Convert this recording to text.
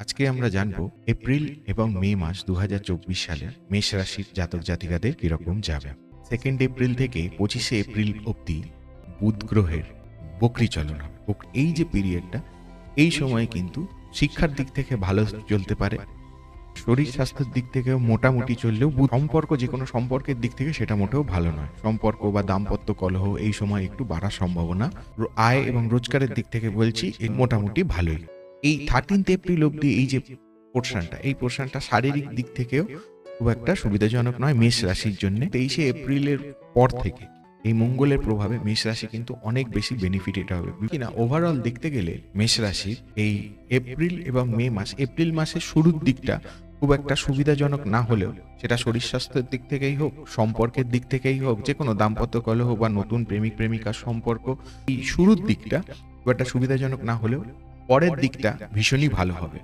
আজকে আমরা জানবো এপ্রিল এবং মে মাস ২০২৪ সালে মেষ রাশির জাতক জাতিকাদের কিরকম যাবে। 2 এপ্রিল থেকে 25 এপ্রিল অবধি বুধ গ্রহের বক্রী চলন হবে। এই যে পিরিয়ডটা, এই সময় কিন্তু শিক্ষার দিক থেকে ভালো চলতে পারে, শরীর স্বাস্থ্যের দিক থেকেও মোটামুটি চললেও সম্পর্ক, যে কোনো সম্পর্কের দিক থেকে সেটা মোটেও ভালো নয়। সম্পর্ক বা দাম্পত্য কলহ এই সময় একটু বাড়ার সম্ভাবনা। আয় এবং রোজগারের দিক থেকে বলছি মোটামুটি ভালোই। এই 13 এপ্রিল অবধি এই যে পোর্শনটা শারীরিক দিক থেকেও খুব একটা সুবিধাজনক নয় মেষ রাশির জন্য। 23 এপ্রিলের পর থেকে এই মঙ্গলের প্রভাবে মেষ রাশি কিন্তু অনেক বেশি বেনিফিটেড হবে কিনা। ওভারঅল দেখতে গেলে মেষ রাশির এই এপ্রিল এবং মে মাস, এপ্রিল মাসের শুরুর দিকটা খুব একটা সুবিধাজনক না হলেও, সেটা শরীর স্বাস্থ্যের দিক থেকেই হোক, সম্পর্কের দিক থেকেই হোক, যে কোনো দাম্পত্য কলহ বা নতুন প্রেমিক প্রেমিকার সম্পর্ক, এই শুরুর দিকটা খুব একটা সুবিধাজনক না হলেও পরের দিকটা ভীষণই ভালো হবে।